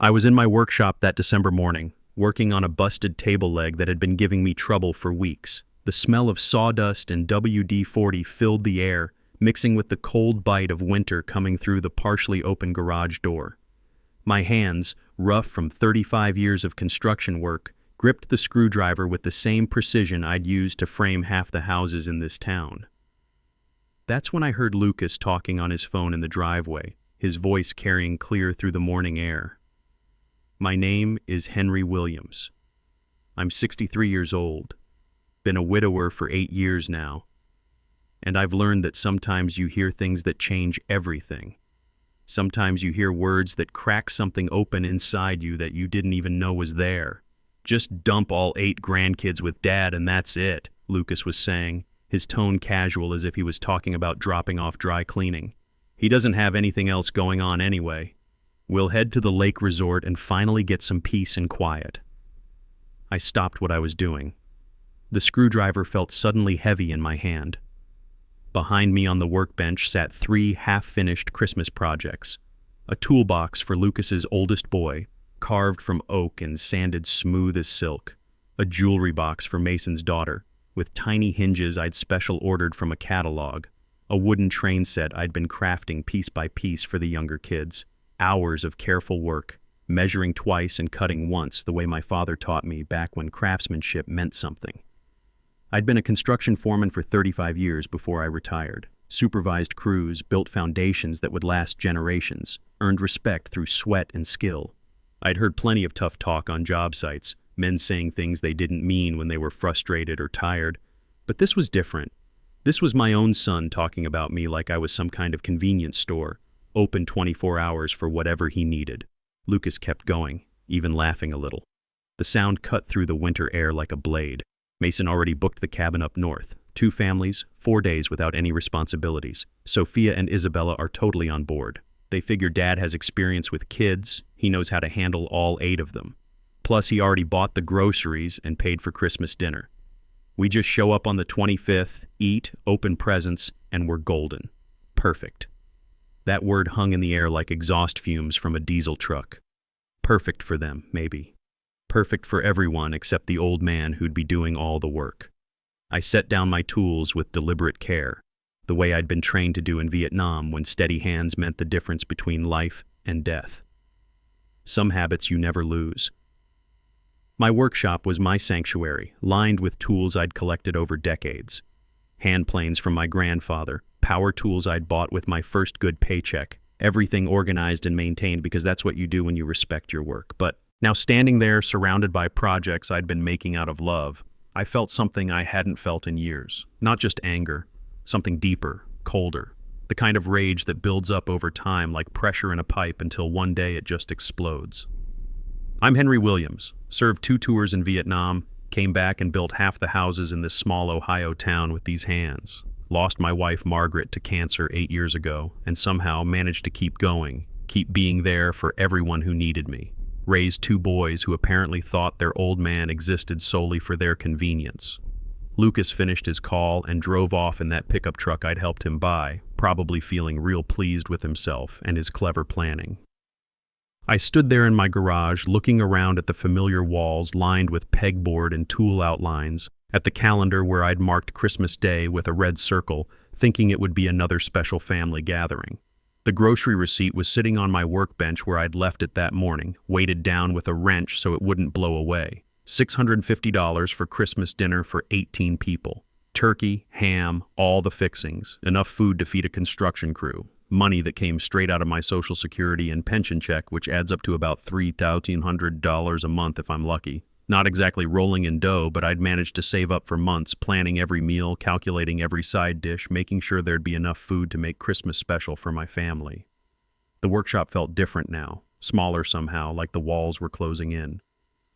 I was in my workshop that December morning, working on a busted table leg that had been giving me trouble for weeks. The smell of sawdust and WD-40 filled the air, mixing with the cold bite of winter coming through the partially open garage door. My hands, rough from 35 years of construction work, gripped the screwdriver with the same precision I'd used to frame half the houses in this town. That's when I heard Lucas talking on his phone in the driveway, his voice carrying clear through the morning air. My name is Henry Williams. I'm 63 years old, been a widower for 8 years now, and I've learned that sometimes you hear things that change everything. Sometimes you hear words that crack something open inside you that you didn't even know was there. Just dump all 8 grandkids with Dad and that's it, Lucas was saying, his tone casual as if he was talking about dropping off dry cleaning. He doesn't have anything else going on anyway. We'll head to the lake resort and finally get some peace and quiet. I stopped what I was doing. The screwdriver felt suddenly heavy in my hand. Behind me on the workbench sat 3 half-finished Christmas projects. A toolbox for Lucas's oldest boy, carved from oak and sanded smooth as silk. A jewelry box for Mason's daughter, with tiny hinges I'd special ordered from a catalog. A wooden train set I'd been crafting piece by piece for the younger kids. Hours of careful work, measuring twice and cutting once the way my father taught me back when craftsmanship meant something. I'd been a construction foreman for 35 years before I retired, supervised crews, built foundations that would last generations, earned respect through sweat and skill. I'd heard plenty of tough talk on job sites, men saying things they didn't mean when they were frustrated or tired. But this was different. This was my own son talking about me like I was some kind of convenience store, open 24 hours for whatever he needed. Lucas kept going, even laughing a little. The sound cut through the winter air like a blade. Mason already booked the cabin up north. 2 families, 4 days without any responsibilities. Sophia and Isabella are totally on board. They figure Dad has experience with kids. He knows how to handle all 8 of them. Plus, he already bought the groceries and paid for Christmas dinner. We just show up on the 25th, eat, open presents, and we're golden. Perfect. That word hung in the air like exhaust fumes from a diesel truck. Perfect for them, maybe. Perfect for everyone except the old man who'd be doing all the work. I set down my tools with deliberate care, the way I'd been trained to do in Vietnam when steady hands meant the difference between life and death. Some habits you never lose. My workshop was my sanctuary, lined with tools I'd collected over decades. Hand planes from my grandfather, power tools I'd bought with my first good paycheck, everything organized and maintained because that's what you do when you respect your work. But now standing there surrounded by projects I'd been making out of love, I felt something I hadn't felt in years. Not just anger, something deeper, colder. The kind of rage that builds up over time like pressure in a pipe until one day it just explodes. I'm Henry Williams, served 2 tours in Vietnam, came back and built half the houses in this small Ohio town with these hands. Lost my wife Margaret to cancer 8 years ago, and somehow managed to keep going, keep being there for everyone who needed me. Raised 2 boys who apparently thought their old man existed solely for their convenience. Lucas finished his call and drove off in that pickup truck I'd helped him buy, probably feeling real pleased with himself and his clever planning. I stood there in my garage looking around at the familiar walls lined with pegboard and tool outlines, at the calendar where I'd marked Christmas Day with a red circle, thinking it would be another special family gathering. The grocery receipt was sitting on my workbench where I'd left it that morning, weighted down with a wrench so it wouldn't blow away. $650 for Christmas dinner for 18 people. Turkey, ham, all the fixings, enough food to feed a construction crew. Money that came straight out of my Social Security and pension check, which adds up to about $3,100 a month if I'm lucky. Not exactly rolling in dough, but I'd managed to save up for months, planning every meal, calculating every side dish, making sure there'd be enough food to make Christmas special for my family. The workshop felt different now, smaller somehow, like the walls were closing in.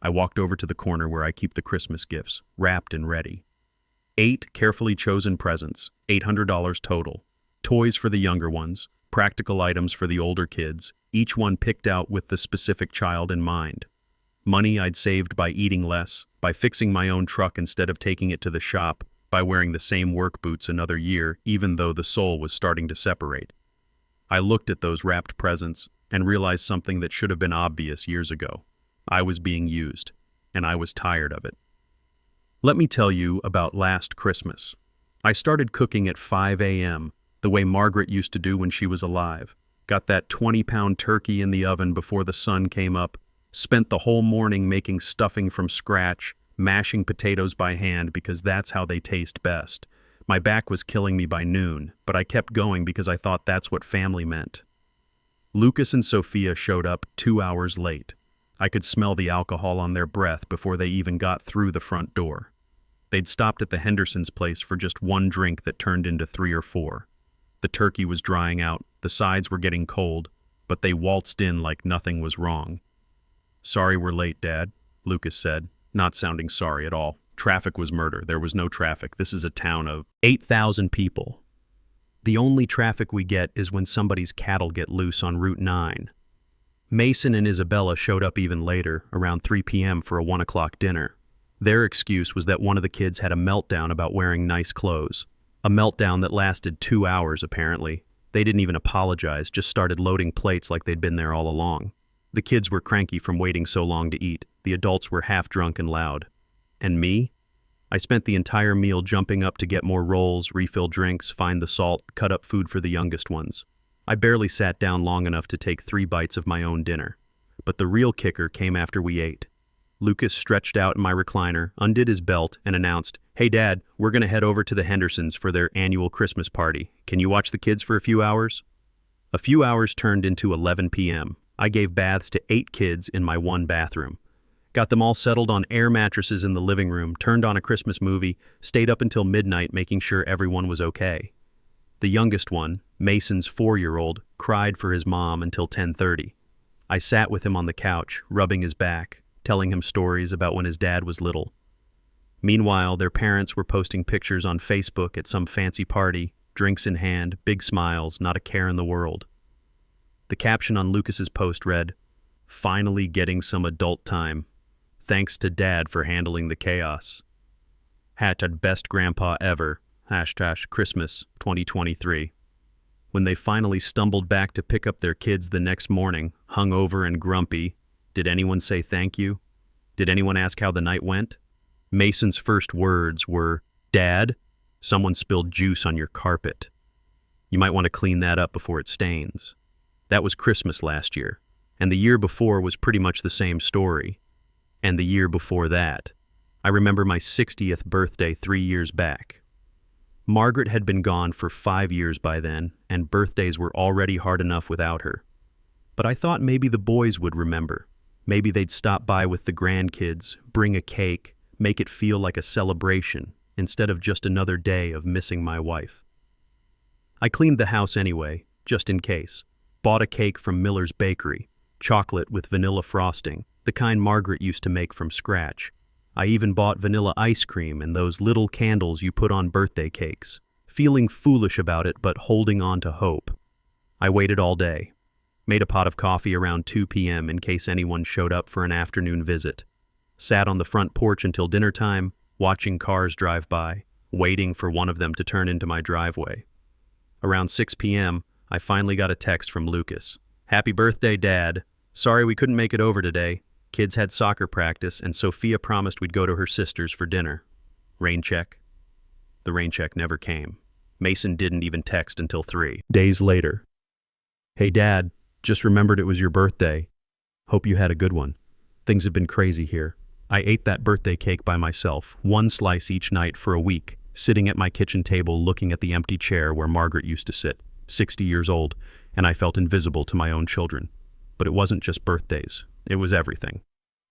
I walked over to the corner where I keep the Christmas gifts, wrapped and ready. 8 carefully chosen presents, $800 total. Toys for the younger ones, practical items for the older kids, each one picked out with the specific child in mind. Money I'd saved by eating less, by fixing my own truck instead of taking it to the shop, by wearing the same work boots another year even though the sole was starting to separate. I looked at those wrapped presents, and realized something that should have been obvious years ago. I was being used, and I was tired of it. Let me tell you about last Christmas. I started cooking at 5 a.m., the way Margaret used to do when she was alive. Got that 20-pound turkey in the oven before the sun came up, spent the whole morning making stuffing from scratch, mashing potatoes by hand because that's how they taste best. My back was killing me by noon, but I kept going because I thought that's what family meant. Lucas and Sophia showed up 2 hours late. I could smell the alcohol on their breath before they even got through the front door. They'd stopped at the Hendersons' place for just one drink that turned into 3 or 4. The turkey was drying out, the sides were getting cold, but they waltzed in like nothing was wrong. "Sorry we're late, Dad," Lucas said, not sounding sorry at all. Traffic was murder. There was no traffic. This is a town of 8,000 people. The only traffic we get is when somebody's cattle get loose on Route 9. Mason and Isabella showed up even later, around 3 p.m. for a 1 o'clock dinner. Their excuse was that one of the kids had a meltdown about wearing nice clothes. A meltdown that lasted 2 hours, apparently. They didn't even apologize, just started loading plates like they'd been there all along. The kids were cranky from waiting so long to eat. The adults were half drunk and loud. And me? I spent the entire meal jumping up to get more rolls, refill drinks, find the salt, cut up food for the youngest ones. I barely sat down long enough to take 3 bites of my own dinner. But the real kicker came after we ate. Lucas stretched out in my recliner, undid his belt, and announced, "Hey Dad, we're going to head over to the Hendersons for their annual Christmas party. Can you watch the kids for a few hours?" A few hours turned into 11 p.m. I gave baths to 8 kids in my 1 bathroom. Got them all settled on air mattresses in the living room, turned on a Christmas movie, stayed up until midnight making sure everyone was okay. The youngest one, Mason's 4-year-old, cried for his mom until 10:30. I sat with him on the couch, rubbing his back, telling him stories about when his dad was little. Meanwhile, their parents were posting pictures on Facebook at some fancy party, drinks in hand, big smiles, not a care in the world. The caption on Lucas's post read, "Finally getting some adult time. Thanks to Dad for handling the chaos. #best grandpa ever. #Christmas 2023. When they finally stumbled back to pick up their kids the next morning, hungover and grumpy, did anyone say thank you? Did anyone ask how the night went? Mason's first words were, "Dad, someone spilled juice on your carpet. You might want to clean that up before it stains." That was Christmas last year, and the year before was pretty much the same story. And the year before that, I remember my 60th birthday 3 years back. Margaret had been gone for 5 years by then, and birthdays were already hard enough without her. But I thought maybe the boys would remember. Maybe they'd stop by with the grandkids, bring a cake, make it feel like a celebration, instead of just another day of missing my wife. I cleaned the house anyway, just in case. Bought a cake from Miller's Bakery, chocolate with vanilla frosting, the kind Margaret used to make from scratch. I even bought vanilla ice cream and those little candles you put on birthday cakes, feeling foolish about it but holding on to hope. I waited all day. Made a pot of coffee around 2 p.m. in case anyone showed up for an afternoon visit. Sat on the front porch until dinner time, watching cars drive by, waiting for one of them to turn into my driveway. Around 6 p.m., I finally got a text from Lucas. "Happy birthday, Dad. Sorry we couldn't make it over today. Kids had soccer practice, and Sophia promised we'd go to her sister's for dinner. Rain check?" The rain check never came. Mason didn't even text until 3 days later. "Hey Dad, just remembered it was your birthday. Hope you had a good one. Things have been crazy here. I ate that birthday cake by myself, 1 slice each night for a week, sitting at my kitchen table looking at the empty chair where Margaret used to sit, 60 years old, and I felt invisible to my own children. But it wasn't just birthdays. It was everything.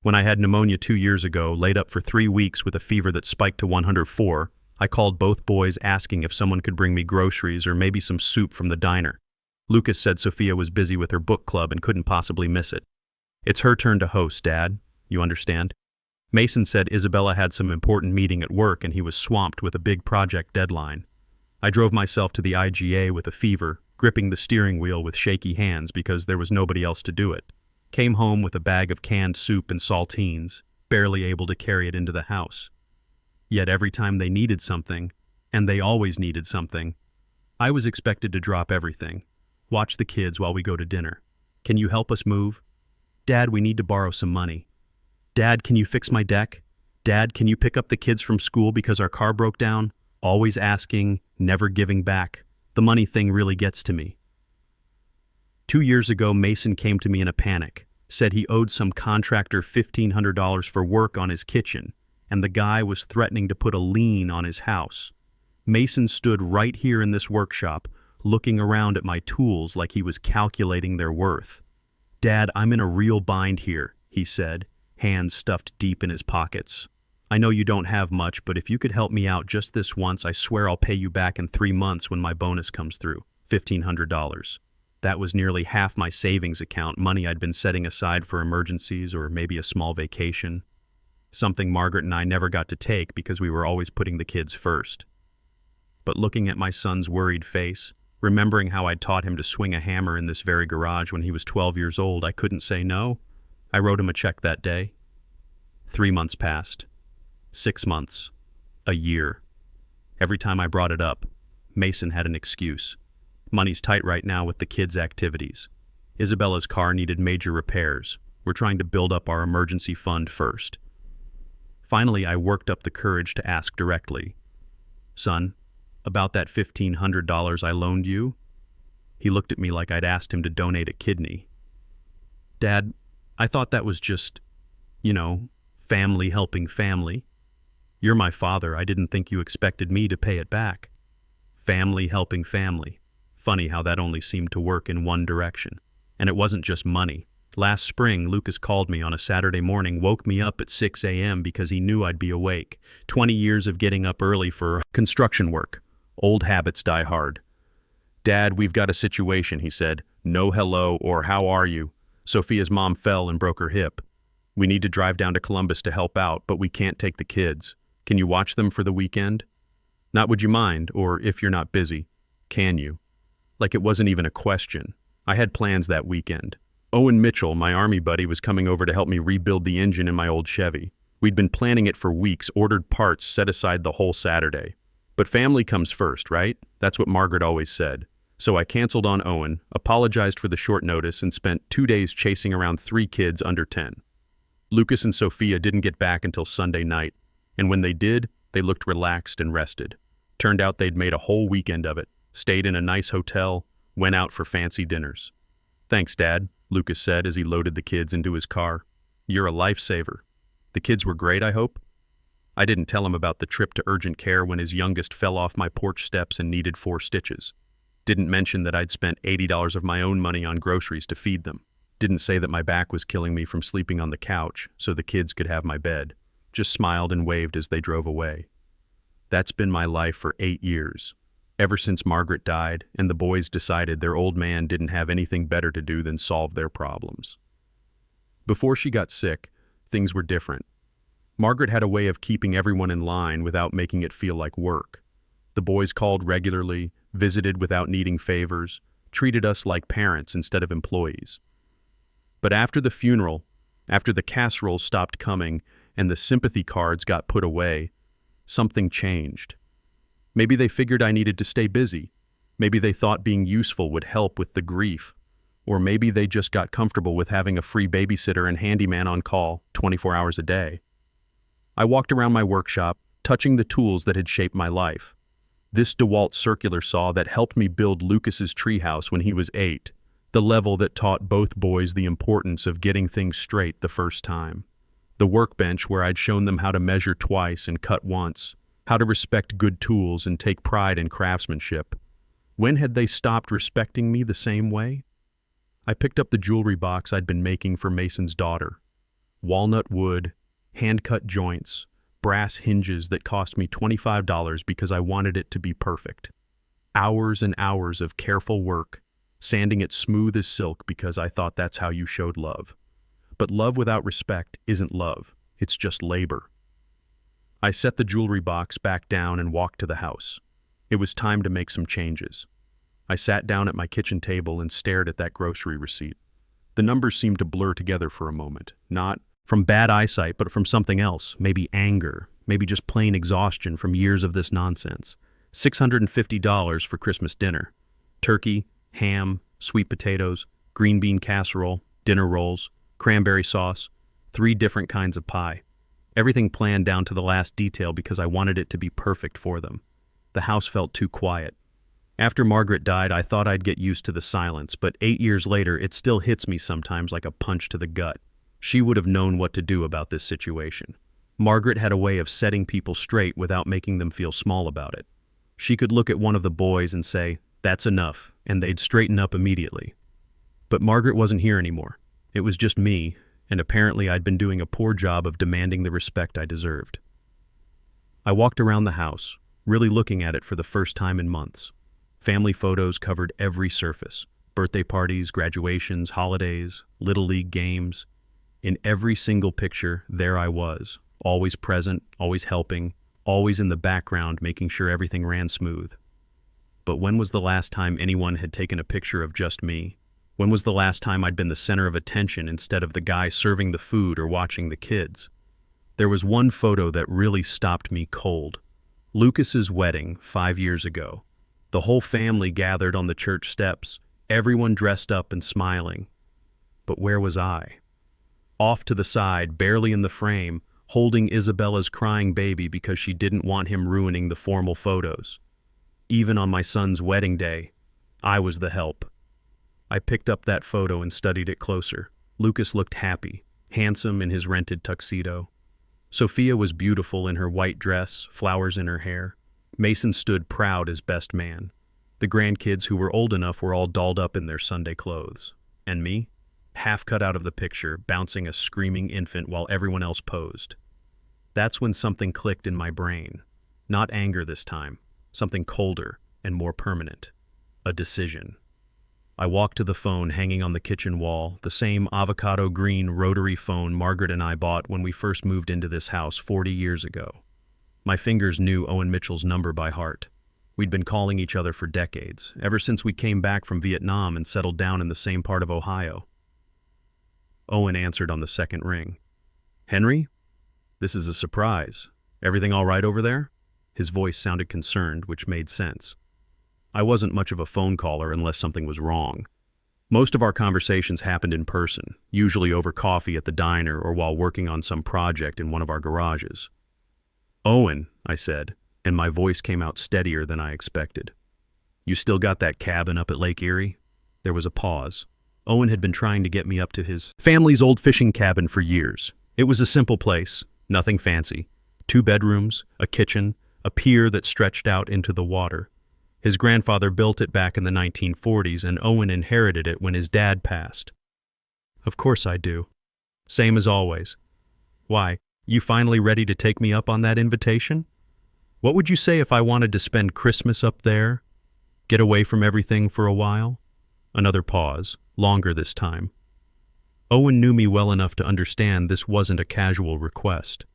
When I had pneumonia 2 years ago, laid up for 3 weeks with a fever that spiked to 104, I called both boys asking if someone could bring me groceries or maybe some soup from the diner. Lucas said Sophia was busy with her book club and couldn't possibly miss it. "It's her turn to host, Dad. You understand?" Mason said Isabella had some important meeting at work and he was swamped with a big project deadline. I drove myself to the IGA with a fever, gripping the steering wheel with shaky hands because there was nobody else to do it. Came home with a bag of canned soup and saltines, barely able to carry it into the house. Yet every time they needed something, and they always needed something, I was expected to drop everything, watch the kids while we go to dinner. Can you help us move? Dad, we need to borrow some money. Dad, can you fix my deck? Dad, can you pick up the kids from school because our car broke down? Always asking, never giving back. The money thing really gets to me. 2 years ago, Mason came to me in a panic, said he owed some contractor $1,500 for work on his kitchen, and the guy was threatening to put a lien on his house. Mason stood right here in this workshop, looking around at my tools like he was calculating their worth. Dad, I'm in a real bind here, he said, hands stuffed deep in his pockets. I know you don't have much, but if you could help me out just this once, I swear I'll pay you back in 3 months when my bonus comes through, $1,500. That was nearly half my savings account, money I'd been setting aside for emergencies or maybe a small vacation. Something Margaret and I never got to take because we were always putting the kids first. But looking at my son's worried face, remembering how I'd taught him to swing a hammer in this very garage when he was 12 years old, I couldn't say no. I wrote him a check that day. 3 months passed. 6 months. A year. Every time I brought it up, Mason had an excuse. Money's tight right now with the kids' activities. Isabella's car needed major repairs. We're trying to build up our emergency fund first. Finally, I worked up the courage to ask directly, "Son, about that $1,500 I loaned you?" He looked at me like I'd asked him to donate a kidney. "Dad, I thought that was just, family helping family. You're my father. I didn't think you expected me to pay it back." Family helping family. Funny how that only seemed to work in one direction. And it wasn't just money. Last spring, Lucas called me on a Saturday morning, woke me up at 6 a.m. because he knew I'd be awake. 20 years of getting up early for construction work. Old habits die hard. "Dad, we've got a situation," he said. "No hello or how are you? Sophia's mom fell and broke her hip. We need to drive down to Columbus to help out, but we can't take the kids. Can you watch them for the weekend? Not would you mind, or if you're not busy, can you?" Like it wasn't even a question. I had plans that weekend. Owen Mitchell, my army buddy, was coming over to help me rebuild the engine in my old Chevy. We'd been planning it for weeks, ordered parts, set aside the whole Saturday. But family comes first, right? That's what Margaret always said. So I canceled on Owen, apologized for the short notice, and spent 2 days chasing around 3 kids under 10. Lucas and Sophia didn't get back until Sunday night, and when they did, they looked relaxed and rested. Turned out they'd made a whole weekend of it, stayed in a nice hotel, went out for fancy dinners. "Thanks, Dad," Lucas said as he loaded the kids into his car. "You're a lifesaver." The kids were great, I hope? I didn't tell him about the trip to urgent care when his youngest fell off my porch steps and needed 4 stitches. Didn't mention that I'd spent $80 of my own money on groceries to feed them. Didn't say that my back was killing me from sleeping on the couch so the kids could have my bed. Just smiled and waved as they drove away. That's been my life for 8 years. Ever since Margaret died and the boys decided their old man didn't have anything better to do than solve their problems. Before she got sick, things were different. Margaret had a way of keeping everyone in line without making it feel like work. The boys called regularly, visited without needing favors, treated us like parents instead of employees. But after the funeral, after the casseroles stopped coming and the sympathy cards got put away, something changed. Maybe they figured I needed to stay busy. Maybe they thought being useful would help with the grief. Or maybe they just got comfortable with having a free babysitter and handyman on call 24 hours a day. I walked around my workshop, touching the tools that had shaped my life. This DeWalt circular saw that helped me build Lucas's treehouse when he was 8, the level that taught both boys the importance of getting things straight the first time. The workbench where I'd shown them how to measure twice and cut once, how to respect good tools and take pride in craftsmanship. When had they stopped respecting me the same way? I picked up the jewelry box I'd been making for Mason's daughter. Walnut wood, hand-cut joints, brass hinges that cost me $25 because I wanted it to be perfect. Hours and hours of careful work, sanding it smooth as silk because I thought that's how you showed love. But love without respect isn't love, it's just labor. I set the jewelry box back down and walked to the house. It was time to make some changes. I sat down at my kitchen table and stared at that grocery receipt. The numbers seemed to blur together for a moment, not from bad eyesight, but from something else, maybe anger, maybe just plain exhaustion from years of this nonsense. $650 for Christmas dinner. Turkey, ham, sweet potatoes, green bean casserole, dinner rolls, cranberry sauce, 3 different kinds of pie. Everything planned down to the last detail because I wanted it to be perfect for them. The house felt too quiet. After Margaret died, I thought I'd get used to the silence, but 8 years later, it still hits me sometimes like a punch to the gut. She would have known what to do about this situation. Margaret had a way of setting people straight without making them feel small about it. She could look at one of the boys and say, "That's enough," and they'd straighten up immediately. But Margaret wasn't here anymore. It was just me, and apparently I'd been doing a poor job of demanding the respect I deserved. I walked around the house, really looking at it for the first time in months. Family photos covered every surface. Birthday parties, graduations, holidays, Little League games. In every single picture, there I was, always present, always helping, always in the background making sure everything ran smooth. But when was the last time anyone had taken a picture of just me? When was the last time I'd been the center of attention instead of the guy serving the food or watching the kids? There was one photo that really stopped me cold. Lucas's wedding 5 years ago. The whole family gathered on the church steps, everyone dressed up and smiling. But where was I? Off to the side, barely in the frame, holding Isabella's crying baby because she didn't want him ruining the formal photos. Even on my son's wedding day, I was the help. I picked up that photo and studied it closer. Lucas looked happy, handsome in his rented tuxedo. Sophia was beautiful in her white dress, flowers in her hair. Mason stood proud as best man. The grandkids who were old enough were all dolled up in their Sunday clothes. And me? Half cut out of the picture, bouncing a screaming infant while everyone else posed. That's when something clicked in my brain. Not anger this time, something colder and more permanent. A decision. I walked to the phone hanging on the kitchen wall, the same avocado green rotary phone Margaret and I bought when we first moved into this house 40 years ago. My fingers knew Owen Mitchell's number by heart. We'd been calling each other for decades, ever since we came back from Vietnam and settled down in the same part of Ohio. Owen answered on the second ring. "Henry? This is a surprise. Everything all right over there?" His voice sounded concerned, which made sense. I wasn't much of a phone caller unless something was wrong. Most of our conversations happened in person, usually over coffee at the diner or while working on some project in one of our garages. "Owen," I said, and my voice came out steadier than I expected. "You still got that cabin up at Lake Erie?" There was a pause. Owen had been trying to get me up to his family's old fishing cabin for years. It was a simple place, nothing fancy. 2 bedrooms, a kitchen, a pier that stretched out into the water. His grandfather built it back in the 1940s, and Owen inherited it when his dad passed. "Of course I do. Same as always. Why, you finally ready to take me up on that invitation? What would you say if I wanted to spend Christmas up there? Get away from everything for a while?" Another pause, longer this time. Owen knew me well enough to understand this wasn't a casual request.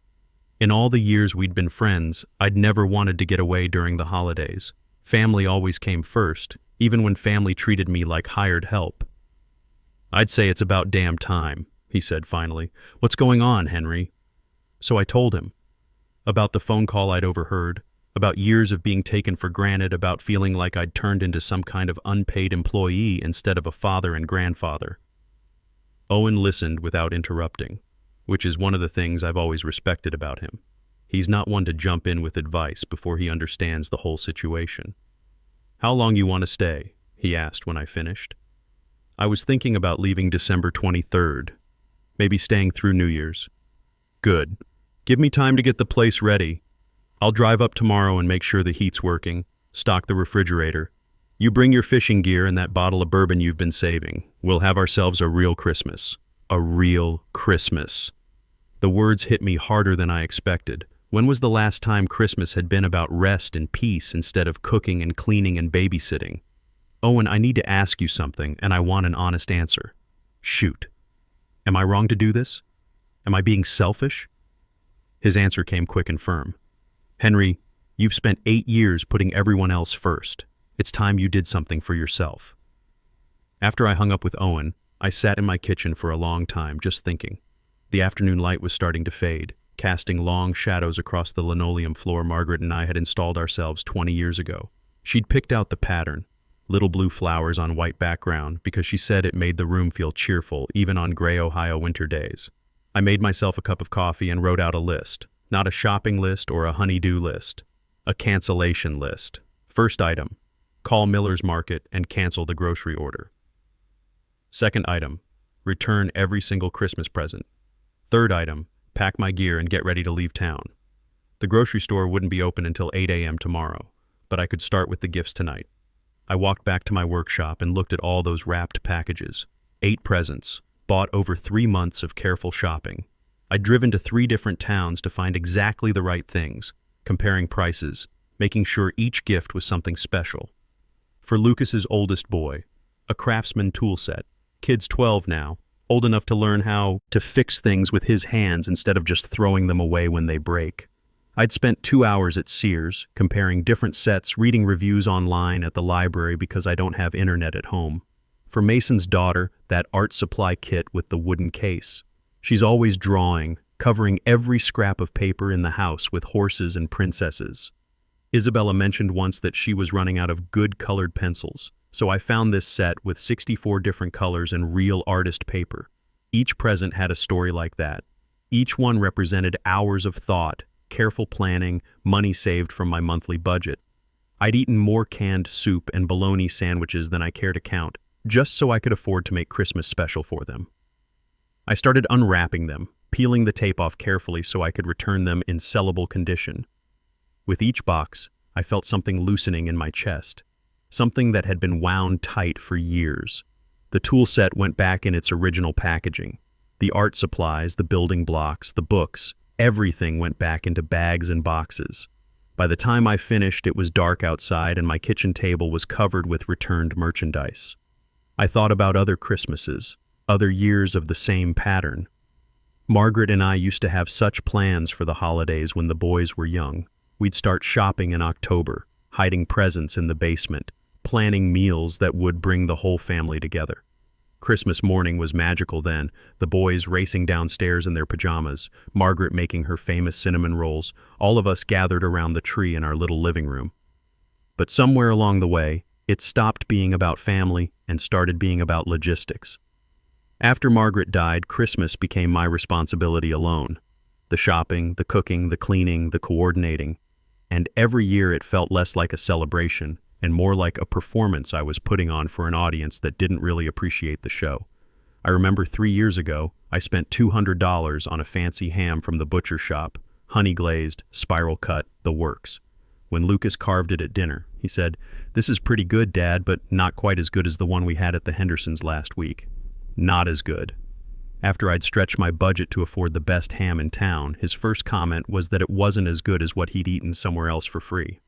In all the years we'd been friends, I'd never wanted to get away during the holidays. Family always came first, even when family treated me like hired help. "I'd say it's about damn time," he said finally. "What's going on, Henry?" So I told him. About the phone call I'd overheard, about years of being taken for granted, about feeling like I'd turned into some kind of unpaid employee instead of a father and grandfather. Owen listened without interrupting, which is one of the things I've always respected about him. He's not one to jump in with advice before he understands the whole situation. "How long you want to stay?" he asked when I finished. "I was thinking about leaving December 23rd, maybe staying through New Year's." "Good. Give me time to get the place ready. I'll drive up tomorrow and make sure the heat's working, stock the refrigerator. You bring your fishing gear and that bottle of bourbon you've been saving. We'll have ourselves a real Christmas. A real Christmas." The words hit me harder than I expected. When was the last time Christmas had been about rest and peace instead of cooking and cleaning and babysitting? "Owen, I need to ask you something, and I want an honest answer." "Shoot. Am I wrong to do this? Am I being selfish?" His answer came quick and firm. "Henry, you've spent 8 years putting everyone else first. It's time you did something for yourself." After I hung up with Owen, I sat in my kitchen for a long time just thinking. The afternoon light was starting to fade, casting long shadows across the linoleum floor Margaret and I had installed ourselves 20 years ago. She'd picked out the pattern, little blue flowers on white background, because she said it made the room feel cheerful even on gray Ohio winter days. I made myself a cup of coffee and wrote out a list, not a shopping list or a honey-do list, a cancellation list. First item, call Miller's Market and cancel the grocery order. Second item, return every single Christmas present. Third item, pack my gear and get ready to leave town. The grocery store wouldn't be open until 8 a.m. tomorrow, but I could start with the gifts tonight. I walked back to my workshop and looked at all those wrapped packages. 8 presents, bought over 3 months of careful shopping. I'd driven to 3 different towns to find exactly the right things, comparing prices, making sure each gift was something special. For Lucas's oldest boy, a Craftsman tool set, kid's 12 now, old enough to learn how to fix things with his hands instead of just throwing them away when they break. I'd spent 2 hours at Sears, comparing different sets, reading reviews online at the library because I don't have internet at home. For Mason's daughter, that art supply kit with the wooden case. She's always drawing, covering every scrap of paper in the house with horses and princesses. Isabella mentioned once that she was running out of good colored pencils, so I found this set with 64 different colors and real artist paper. Each present had a story like that. Each one represented hours of thought, careful planning, money saved from my monthly budget. I'd eaten more canned soup and bologna sandwiches than I care to count, just so I could afford to make Christmas special for them. I started unwrapping them, peeling the tape off carefully so I could return them in sellable condition. With each box, I felt something loosening in my chest, something that had been wound tight for years. The tool set went back in its original packaging. The art supplies, the building blocks, the books, everything went back into bags and boxes. By the time I finished, it was dark outside and my kitchen table was covered with returned merchandise. I thought about other Christmases, other years of the same pattern. Margaret and I used to have such plans for the holidays when the boys were young. We'd start shopping in October, hiding presents in the basement, planning meals that would bring the whole family together. Christmas morning was magical then, the boys racing downstairs in their pajamas, Margaret making her famous cinnamon rolls, all of us gathered around the tree in our little living room. But somewhere along the way, it stopped being about family and started being about logistics. After Margaret died, Christmas became my responsibility alone. The shopping, the cooking, the cleaning, the coordinating. And every year it felt less like a celebration and more like a performance I was putting on for an audience that didn't really appreciate the show. I remember 3 years ago, I spent $200 on a fancy ham from the butcher shop, honey glazed, spiral cut, the works. When Lucas carved it at dinner, he said, "This is pretty good, Dad, but not quite as good as the one we had at the Hendersons last week." Not as good. After I'd stretched my budget to afford the best ham in town, his first comment was that it wasn't as good as what he'd eaten somewhere else for free.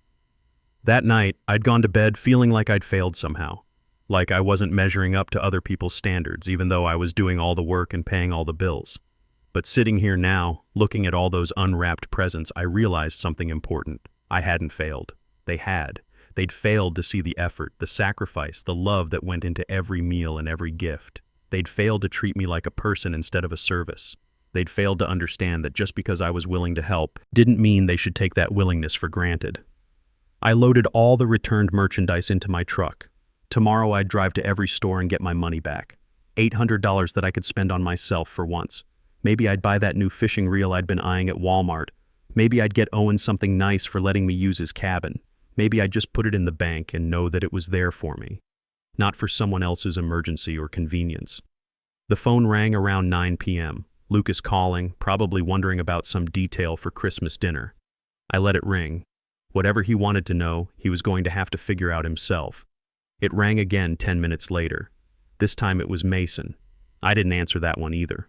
That night, I'd gone to bed feeling like I'd failed somehow, like I wasn't measuring up to other people's standards, even though I was doing all the work and paying all the bills. But sitting here now, looking at all those unwrapped presents, I realized something important. I hadn't failed. They had. They'd failed to see the effort, the sacrifice, the love that went into every meal and every gift. They'd failed to treat me like a person instead of a service. They'd failed to understand that just because I was willing to help didn't mean they should take that willingness for granted. I loaded all the returned merchandise into my truck. Tomorrow I'd drive to every store and get my money back. $800 that I could spend on myself for once. Maybe I'd buy that new fishing reel I'd been eyeing at Walmart. Maybe I'd get Owen something nice for letting me use his cabin. Maybe I'd just put it in the bank and know that it was there for me, not for someone else's emergency or convenience. The phone rang around 9 p.m., Lucas calling, probably wondering about some detail for Christmas dinner. I let it ring. Whatever he wanted to know, he was going to have to figure out himself. It rang again 10 minutes later. This time it was Mason. I didn't answer that one either.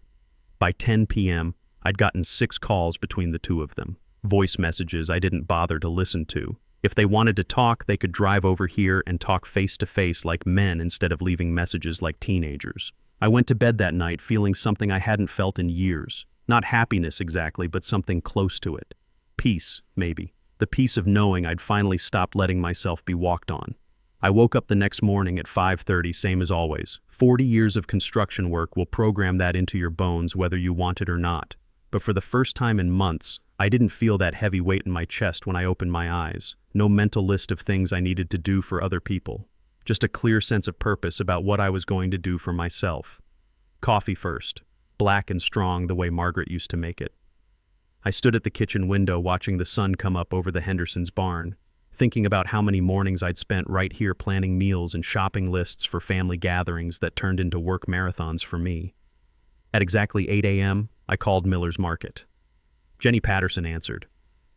By 10 p.m., I'd gotten 6 calls between the two of them, voice messages I didn't bother to listen to. If they wanted to talk, they could drive over here and talk face-to-face like men instead of leaving messages like teenagers. I went to bed that night feeling something I hadn't felt in years. Not happiness exactly, but something close to it. Peace, maybe. The peace of knowing I'd finally stopped letting myself be walked on. I woke up the next morning at 5:30, same as always. 40 years of construction work will program that into your bones whether you want it or not. But for the first time in months, I didn't feel that heavy weight in my chest when I opened my eyes. No mental list of things I needed to do for other people. just a clear sense of purpose about what I was going to do for myself. Coffee first, black and strong the way Margaret used to make it. I stood at the kitchen window watching the sun come up over the Hendersons' barn, thinking about how many mornings I'd spent right here planning meals and shopping lists for family gatherings that turned into work marathons for me. At exactly 8 a.m., I called Miller's Market. Jenny Patterson answered.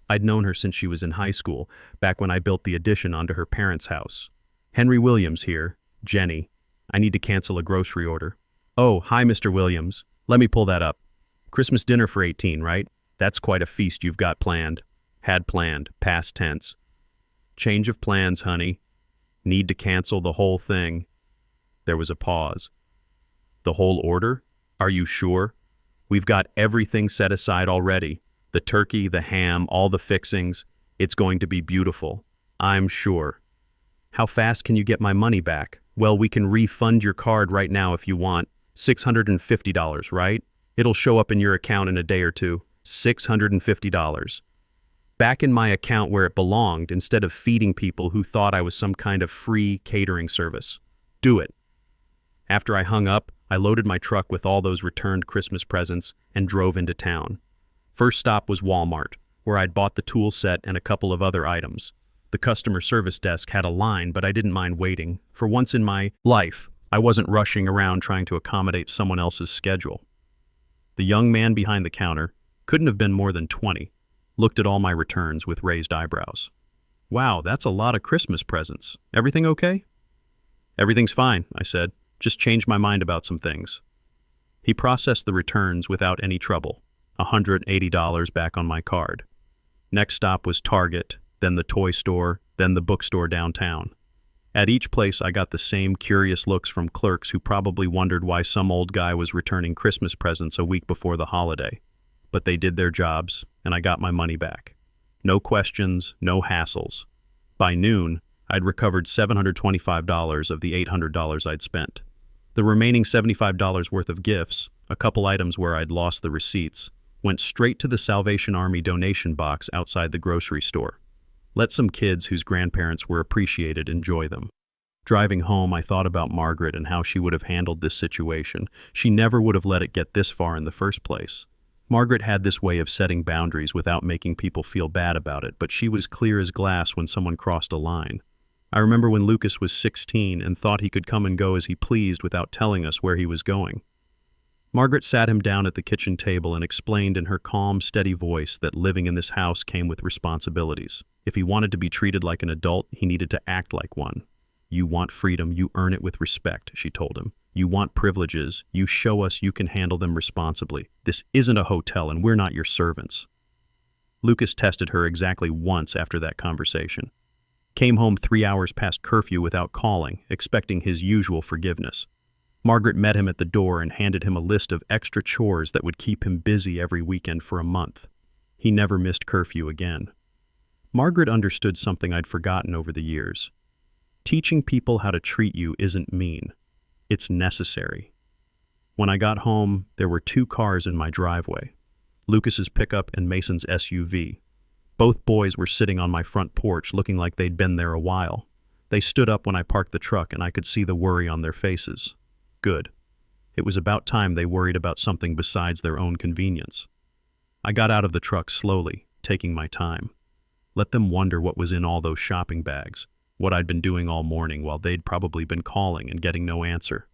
I'd known her since she was in high school, back when I built the addition onto her parents' house. Henry Williams here. Jenny. I need to cancel a grocery order. Oh, hi, Mr. Williams. Let me pull that up. Christmas dinner for 18, right? That's quite a feast you've got planned. Had planned. Past tense. Change of plans, honey. Need to cancel the whole thing. There was a pause. The whole order? Are you sure? We've got everything set aside already. The turkey, the ham, all the fixings. It's going to be beautiful. I'm sure. How fast can you get my money back? Well, we can refund your card right now if you want. $650, right? It'll show up in your account in a day or two. $650. Back in my account where it belonged instead of feeding people who thought I was some kind of free catering service. Do it. After I hung up, I loaded my truck with all those returned Christmas presents and drove into town. First stop was Walmart, where I'd bought the tool set and a couple of other items. The customer service desk had a line, but I didn't mind waiting. For once in my life, I wasn't rushing around trying to accommodate someone else's schedule. The young man behind the counter, couldn't have been more than 20, looked at all my returns with raised eyebrows. Wow, that's a lot of Christmas presents. Everything okay? Everything's fine, I said. Just changed my mind about some things. He processed the returns without any trouble. $180 back on my card. Next stop was Target, then the toy store, then the bookstore downtown. At each place I got the same curious looks from clerks who probably wondered why some old guy was returning Christmas presents a week before the holiday. But they did their jobs, and I got my money back. No questions, no hassles. By noon, I'd recovered $725 of the $800 I'd spent. The remaining $75 worth of gifts, a couple items where I'd lost the receipts, went straight to the Salvation Army donation box outside the grocery store. Let some kids whose grandparents were appreciated enjoy them. Driving home, I thought about Margaret and how she would have handled this situation. She never would have let it get this far in the first place. Margaret had this way of setting boundaries without making people feel bad about it, but she was clear as glass when someone crossed a line. I remember when Lucas was 16 and thought he could come and go as he pleased without telling us where he was going. Margaret sat him down at the kitchen table and explained in her calm, steady voice that living in this house came with responsibilities. If he wanted to be treated like an adult, he needed to act like one. You want freedom, you earn it with respect, she told him. You want privileges, you show us you can handle them responsibly. This isn't a hotel and we're not your servants. Lucas tested her exactly once after that conversation. Came home 3 hours past curfew without calling, expecting his usual forgiveness. Margaret met him at the door and handed him a list of extra chores that would keep him busy every weekend for a month. He never missed curfew again. Margaret understood something I'd forgotten over the years. Teaching people how to treat you isn't mean. It's necessary. When I got home, there were 2 cars in my driveway. Lucas's pickup and Mason's SUV. Both boys were sitting on my front porch looking like they'd been there a while. They stood up when I parked the truck and I could see the worry on their faces. Good. It was about time they worried about something besides their own convenience. I got out of the truck slowly, taking my time. Let them wonder what was in all those shopping bags, what I'd been doing all morning while they'd probably been calling and getting no answer.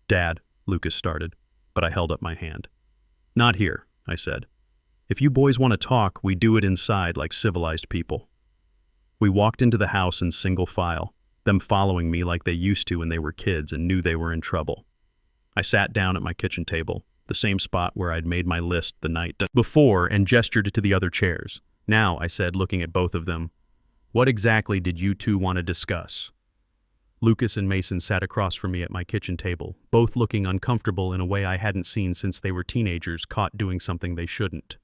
Dad, Lucas started, but I held up my hand. Not here, I said. If you boys want to talk, we do it inside like civilized people. We walked into the house in single file, them following me like they used to when they were kids and knew they were in trouble. I sat down at my kitchen table, the same spot where I'd made my list the night before, and gestured to the other chairs. Now, I said, looking at both of them, what exactly did you two want to discuss? Lucas and Mason sat across from me at my kitchen table, both looking uncomfortable in a way I hadn't seen since they were teenagers caught doing something they shouldn't.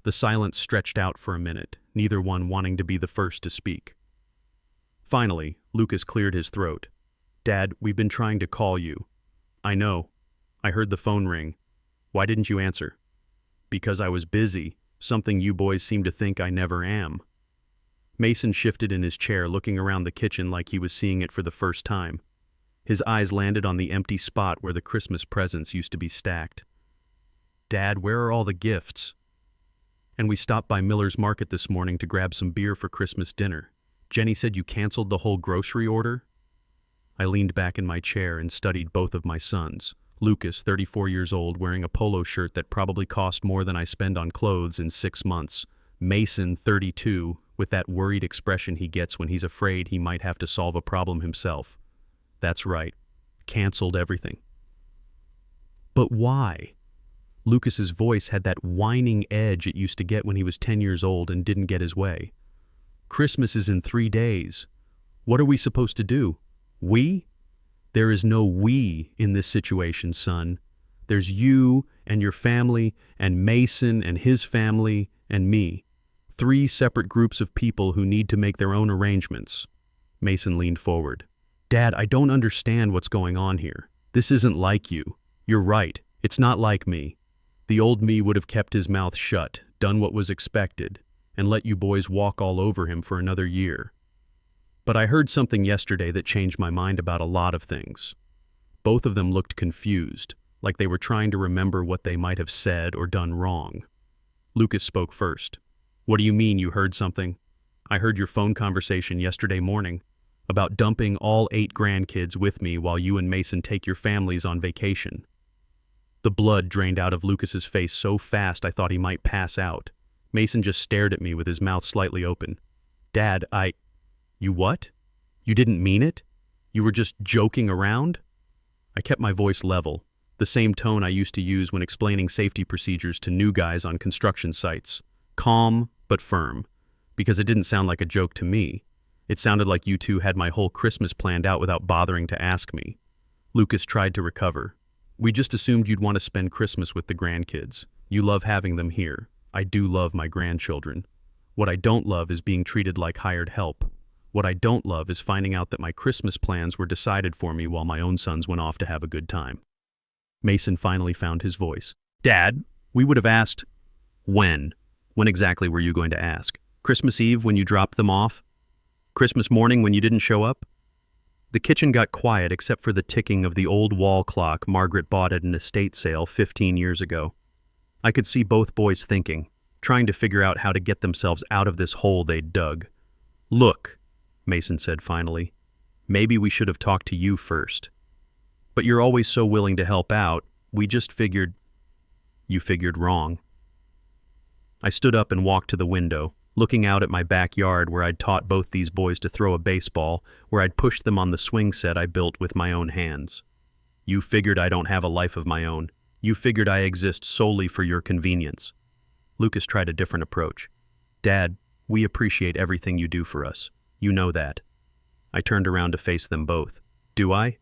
The silence stretched out for a minute, neither one wanting to be the first to speak. Finally, Lucas cleared his throat. Dad, we've been trying to call you. I know. I heard the phone ring. Why didn't you answer? Because I was busy, something you boys seem to think I never am. Mason shifted in his chair, looking around the kitchen like he was seeing it for the first time. His eyes landed on the empty spot where the Christmas presents used to be stacked. "Dad, where are all the gifts?" "And we stopped by Miller's Market this morning to grab some beer for Christmas dinner. Jenny said you canceled the whole grocery order?" I leaned back in my chair and studied both of my sons. Lucas, 34 years old, wearing a polo shirt that probably cost more than I spend on clothes in 6 months. Mason, 32, with that worried expression he gets when he's afraid he might have to solve a problem himself. That's right. Canceled everything. But why? Lucas's voice had that whining edge it used to get when he was 10 years old and didn't get his way. "Christmas is in 3 days. What are we supposed to do? We? There is no we in this situation, son. There's you and your family and Mason and his family and me. 3 separate groups of people who need to make their own arrangements." Mason leaned forward. "Dad, I don't understand what's going on here. This isn't like you. You're right. It's not like me. The old me would have kept his mouth shut, done what was expected, and let you boys walk all over him for another year. But I heard something yesterday that changed my mind about a lot of things." Both of them looked confused, like they were trying to remember what they might have said or done wrong. Lucas spoke first. "What do you mean you heard something?" "I heard your phone conversation yesterday morning about dumping all 8 grandkids with me while you and Mason take your families on vacation." The blood drained out of Lucas's face so fast I thought he might pass out. Mason just stared at me with his mouth slightly open. "Dad, You what? You didn't mean it? You were just joking around?" I kept my voice level, the same tone I used to use when explaining safety procedures to new guys on construction sites. Calm, but firm, because it didn't sound like a joke to me. It sounded like you two had my whole Christmas planned out without bothering to ask me. Lucas tried to recover. "We just assumed you'd want to spend Christmas with the grandkids. You love having them here. I do love my grandchildren. What I don't love is being treated like hired help. What I don't love is finding out that my Christmas plans were decided for me while my own sons went off to have a good time." Mason finally found his voice. "Dad, we would have asked..." "When? When exactly were you going to ask? Christmas Eve when you dropped them off? Christmas morning when you didn't show up?" The kitchen got quiet except for the ticking of the old wall clock Margaret bought at an estate sale 15 years ago. I could see both boys thinking, trying to figure out how to get themselves out of this hole they'd dug. "Look," Mason said finally, "maybe we should have talked to you first. But you're always so willing to help out, we just figured..." "You figured wrong." I stood up and walked to the window, looking out at my backyard where I'd taught both these boys to throw a baseball, where I'd pushed them on the swing set I built with my own hands. "You figured I don't have a life of my own. You figured I exist solely for your convenience." Lucas tried a different approach. "Dad, we appreciate everything you do for us. You know that." I turned around to face them both. "Do I?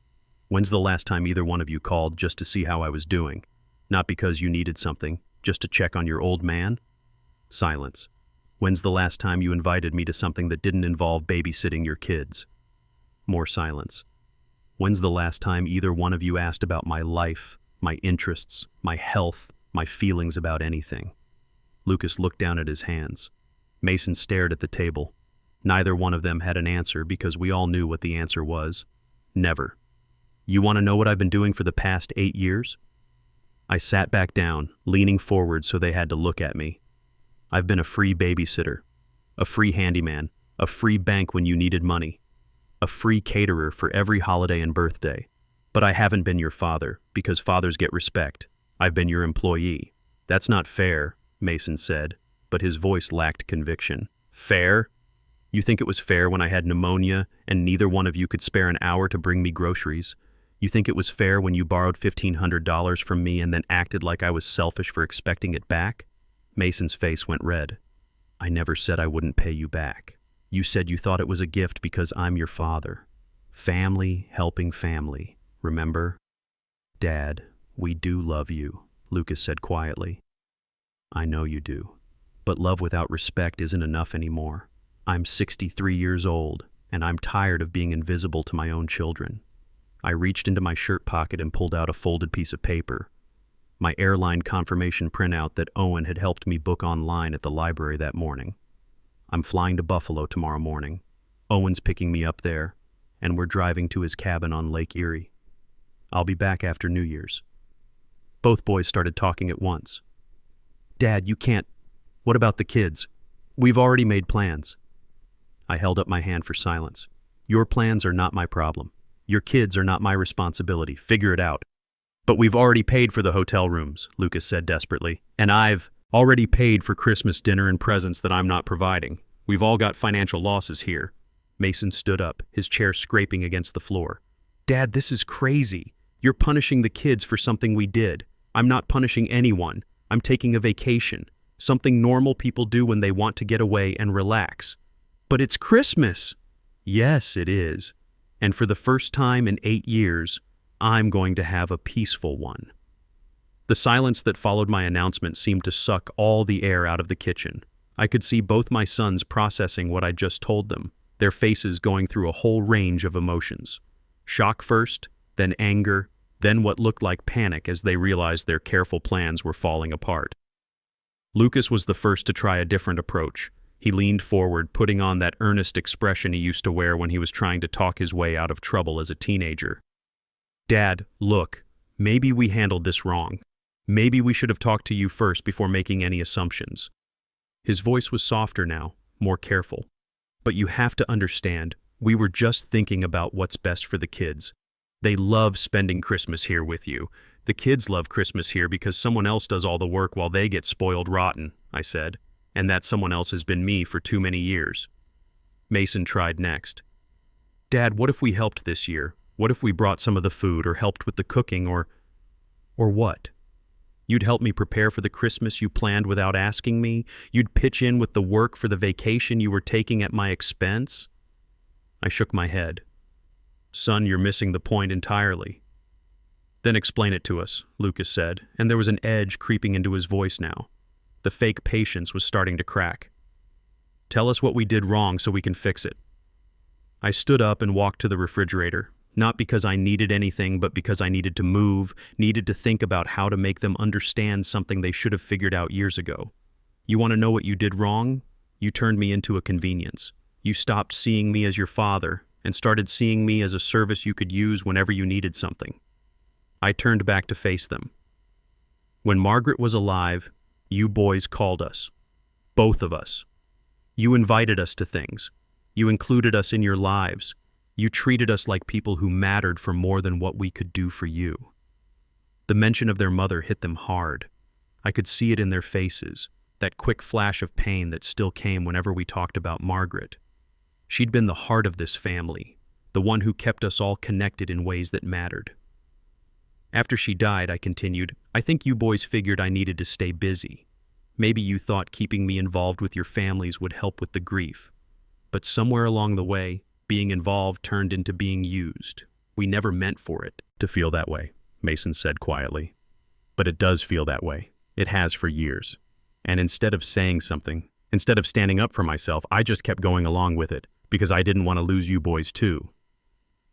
When's the last time either one of you called just to see how I was doing? Not because you needed something, just to check on your old man?" Silence. "When's the last time you invited me to something that didn't involve babysitting your kids?" More silence. "When's the last time either one of you asked about my life, my interests, my health, my feelings about anything?" Lucas looked down at his hands. Mason stared at the table. Neither one of them had an answer because we all knew what the answer was. Never. "You want to know what I've been doing for the past 8 years?" I sat back down, leaning forward so they had to look at me. "I've been a free babysitter, a free handyman, a free bank when you needed money, a free caterer for every holiday and birthday. But I haven't been your father, because fathers get respect. I've been your employee." "That's not fair," Mason said, but his voice lacked conviction. "Fair? You think it was fair when I had pneumonia and neither one of you could spare an hour to bring me groceries? You think it was fair when you borrowed $1,500 from me and then acted like I was selfish for expecting it back?" Mason's face went red. "I never said I wouldn't pay you back. You said you thought it was a gift because I'm your father. Family helping family, remember?" "Dad, we do love you," Lucas said quietly. "I know you do. But love without respect isn't enough anymore. I'm 63 years old, and I'm tired of being invisible to my own children." I reached into my shirt pocket and pulled out a folded piece of paper. My airline confirmation printout that Owen had helped me book online at the library that morning. I'm flying to Buffalo tomorrow morning. Owen's picking me up there, and we're driving to his cabin on Lake Erie. I'll be back after New Year's." Both boys started talking at once. "Dad, you can't. What about the kids? We've already made plans." I held up my hand for silence. "Your plans are not my problem. Your kids are not my responsibility. Figure it out." "But we've already paid for the hotel rooms," Lucas said desperately. "And I've already paid for Christmas dinner and presents that I'm not providing. We've all got financial losses here." Mason stood up, his chair scraping against the floor. "Dad, this is crazy. You're punishing the kids for something we did. I'm not punishing anyone. I'm taking a vacation, something normal people do when they want to get away and relax." "But it's Christmas." "Yes, it is. And for the first time in 8 years, I'm going to have a peaceful one." The silence that followed my announcement seemed to suck all the air out of the kitchen. I could see both my sons processing what I just told them, their faces going through a whole range of emotions. Shock first, then anger, then what looked like panic as they realized their careful plans were falling apart. Lucas was the first to try a different approach. He leaned forward, putting on that earnest expression he used to wear when he was trying to talk his way out of trouble as a teenager. "Dad, look, maybe we handled this wrong. Maybe we should have talked to you first before making any assumptions." His voice was softer now, more careful. "But you have to understand, we were just thinking about what's best for the kids. They love spending Christmas here with you. The kids love Christmas here because someone else does all the work while they get spoiled rotten," I said. "And that someone else has been me for too many years." Mason tried next. "Dad, what if we helped this year? What if we brought some of the food or helped with the cooking or what? You'd help me prepare for the Christmas you planned without asking me? You'd pitch in with the work for the vacation you were taking at my expense?" I shook my head. "Son, you're missing the point entirely." "Then explain it to us," Lucas said, and there was an edge creeping into his voice now. The fake patience was starting to crack. "Tell us what we did wrong so we can fix it." I stood up and walked to the refrigerator, not because I needed anything, but because I needed to move, needed to think about how to make them understand something they should have figured out years ago. "You want to know what you did wrong? You turned me into a convenience. You stopped seeing me as your father and started seeing me as a service you could use whenever you needed something." I turned back to face them. "When Margaret was alive, you boys called us. Both of us. You invited us to things. You included us in your lives. You treated us like people who mattered for more than what we could do for you." The mention of their mother hit them hard. I could see it in their faces, that quick flash of pain that still came whenever we talked about Margaret. She'd been the heart of this family, the one who kept us all connected in ways that mattered. "After she died," I continued, "I think you boys figured I needed to stay busy. Maybe you thought keeping me involved with your families would help with the grief. But somewhere along the way, being involved turned into being used. We never meant for it to feel that way," Mason said quietly. "But it does feel that way. It has for years. And instead of saying something, instead of standing up for myself, I just kept going along with it, because I didn't want to lose you boys too."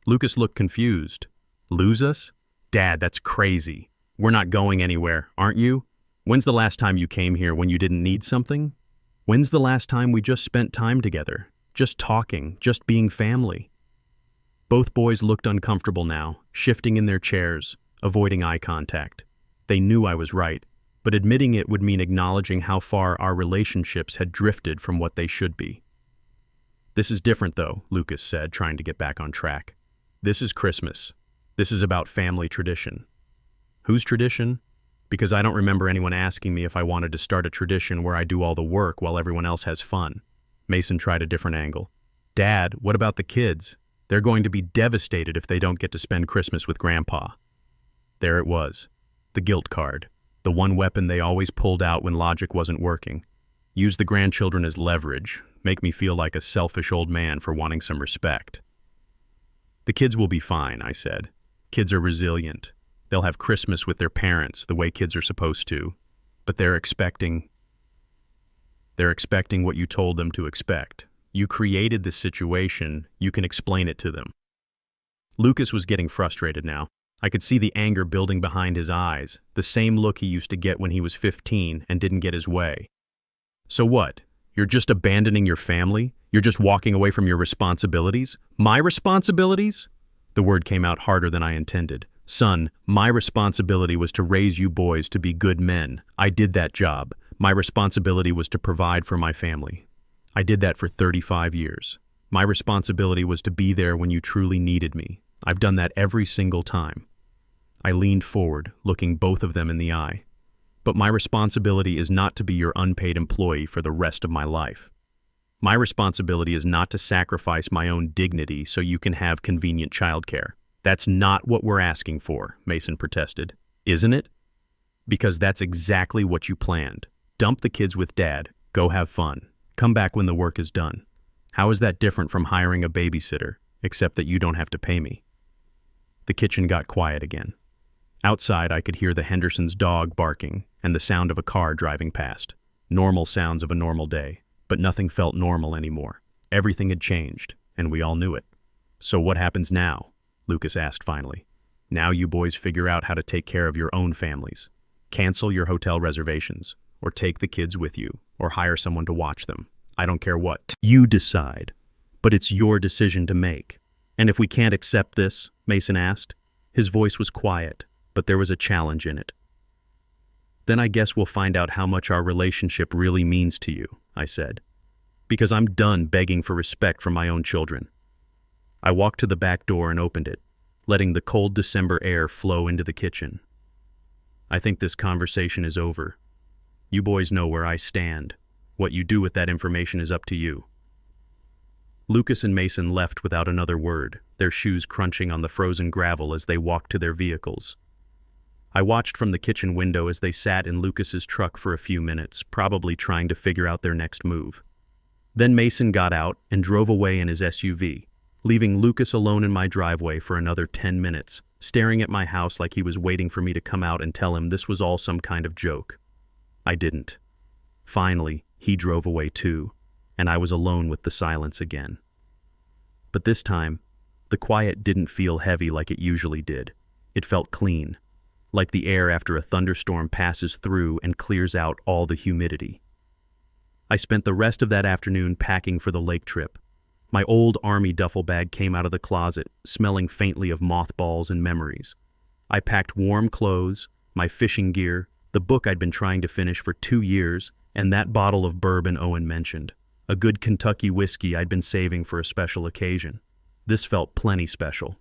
Lucas looked confused. "Lose us? Dad, that's crazy. We're not going anywhere, aren't you? When's the last time you came here when you didn't need something? When's the last time we just spent time together? Just talking, just being family?" Both boys looked uncomfortable now, shifting in their chairs, avoiding eye contact. They knew I was right, but admitting it would mean acknowledging how far our relationships had drifted from what they should be. "This is different, though," Lucas said, trying to get back on track. "This is Christmas. This is about family tradition." "Whose tradition?" "Because I don't remember anyone asking me if I wanted to start a tradition where I do all the work while everyone else has fun." Mason tried a different angle. "Dad, what about the kids? They're going to be devastated if they don't get to spend Christmas with Grandpa." There it was, the guilt card, the one weapon they always pulled out when logic wasn't working. Use the grandchildren as leverage, make me feel like a selfish old man for wanting some respect. "The kids will be fine," I said. "Kids are resilient. They'll have Christmas with their parents the way kids are supposed to. But they're expecting what you told them to expect. You created this situation, you can explain it to them." Lucas was getting frustrated now. I could see the anger building behind his eyes, the same look he used to get when he was 15 and didn't get his way. "So what? You're just abandoning your family? You're just walking away from your responsibilities? My responsibilities? The word came out harder than I intended. Son, my responsibility was to raise you boys to be good men. I did that job. My responsibility was to provide for my family. I did that for 35 years. My responsibility was to be there when you truly needed me. I've done that every single time. I leaned forward, looking both of them in the eye. But my responsibility is not to be your unpaid employee for the rest of my life. My responsibility is not to sacrifice my own dignity so you can have convenient childcare. That's not what we're asking for, Mason protested. Isn't it? Because that's exactly what you planned. Dump the kids with Dad, go have fun. Come back when the work is done. How is that different from hiring a babysitter, except that you don't have to pay me? The kitchen got quiet again. Outside, I could hear the Hendersons' dog barking and the sound of a car driving past. Normal sounds of a normal day, but nothing felt normal anymore. Everything had changed, and we all knew it. So what happens now? Lucas asked finally. Now you boys figure out how to take care of your own families. Cancel your hotel reservations, or take the kids with you, or hire someone to watch them. I don't care what. You decide. But it's your decision to make. And if we can't accept this, Mason asked. His voice was quiet, but there was a challenge in it. Then I guess we'll find out how much our relationship really means to you, I said. Because I'm done begging for respect from my own children. I walked to the back door and opened it, letting the cold December air flow into the kitchen. I think this conversation is over. You boys know where I stand. What you do with that information is up to you. Lucas and Mason left without another word, their shoes crunching on the frozen gravel as they walked to their vehicles. I watched from the kitchen window as they sat in Lucas's truck for a few minutes, probably trying to figure out their next move. Then Mason got out and drove away in his SUV, leaving Lucas alone in my driveway for another 10 minutes, staring at my house like he was waiting for me to come out and tell him this was all some kind of joke. I didn't. Finally, he drove away too, and I was alone with the silence again. But this time, the quiet didn't feel heavy like it usually did. It felt clean, like the air after a thunderstorm passes through and clears out all the humidity. I spent the rest of that afternoon packing for the lake trip. My old army duffel bag came out of the closet, smelling faintly of mothballs and memories. I packed warm clothes, my fishing gear, the book I'd been trying to finish for 2 years, and that bottle of bourbon Owen mentioned, a good Kentucky whiskey I'd been saving for a special occasion. This felt plenty special.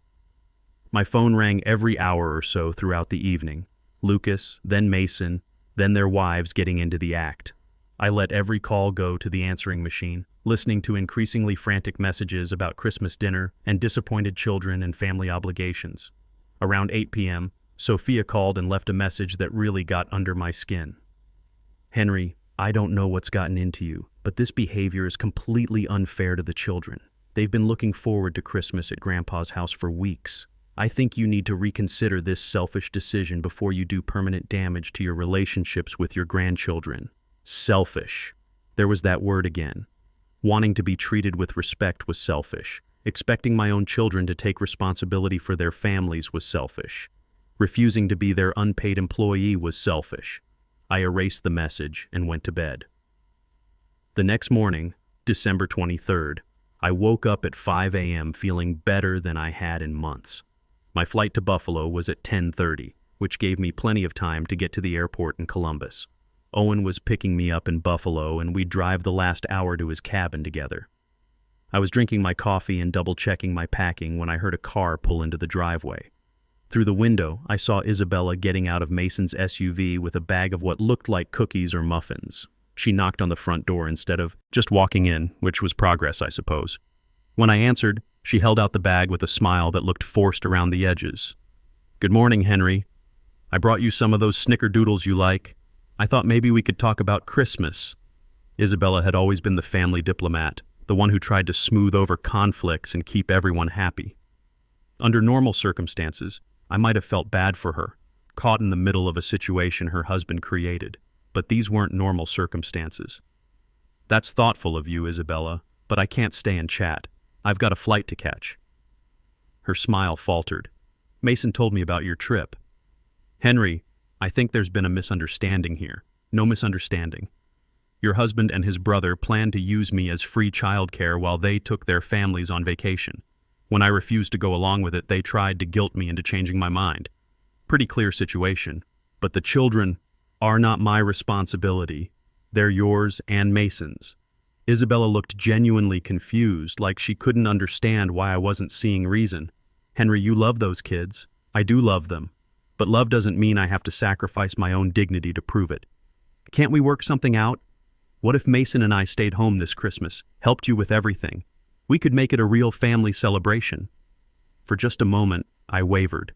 My phone rang every hour or so throughout the evening. Lucas, then Mason, then their wives getting into the act. I let every call go to the answering machine, listening to increasingly frantic messages about Christmas dinner and disappointed children and family obligations. Around 8 p.m., Sophia called and left a message that really got under my skin. Henry, I don't know what's gotten into you, but this behavior is completely unfair to the children. They've been looking forward to Christmas at Grandpa's house for weeks. I think you need to reconsider this selfish decision before you do permanent damage to your relationships with your grandchildren. Selfish. There was that word again. Wanting to be treated with respect was selfish. Expecting my own children to take responsibility for their families was selfish. Refusing to be their unpaid employee was selfish. I erased the message and went to bed. The next morning, December 23rd, I woke up at 5 a.m. feeling better than I had in months. My flight to Buffalo was at 10:30, which gave me plenty of time to get to the airport in Columbus. Owen was picking me up in Buffalo, and we'd drive the last hour to his cabin together. I was drinking my coffee and double-checking my packing when I heard a car pull into the driveway. Through the window, I saw Isabella getting out of Mason's SUV with a bag of what looked like cookies or muffins. She knocked on the front door instead of just walking in, which was progress, I suppose. When I answered, she held out the bag with a smile that looked forced around the edges. "Good morning, Henry. I brought you some of those snickerdoodles you like. I thought maybe we could talk about Christmas." Isabella had always been the family diplomat, the one who tried to smooth over conflicts and keep everyone happy. Under normal circumstances, I might have felt bad for her, caught in the middle of a situation her husband created, but these weren't normal circumstances. "That's thoughtful of you, Isabella, but I can't stay and chat. I've got a flight to catch." Her smile faltered. "Mason told me about your trip." "Henry, I think there's been a misunderstanding here." "No misunderstanding. Your husband and his brother planned to use me as free childcare while they took their families on vacation. When I refused to go along with it, they tried to guilt me into changing my mind. Pretty clear situation, but the children are not my responsibility. They're yours and Mason's. Isabella looked genuinely confused, like she couldn't understand why I wasn't seeing reason. Henry, you love those kids. I do love them. But love doesn't mean I have to sacrifice my own dignity to prove it. Can't we work something out? What if Mason and I stayed home this Christmas, helped you with everything? We could make it a real family celebration. For just a moment, I wavered.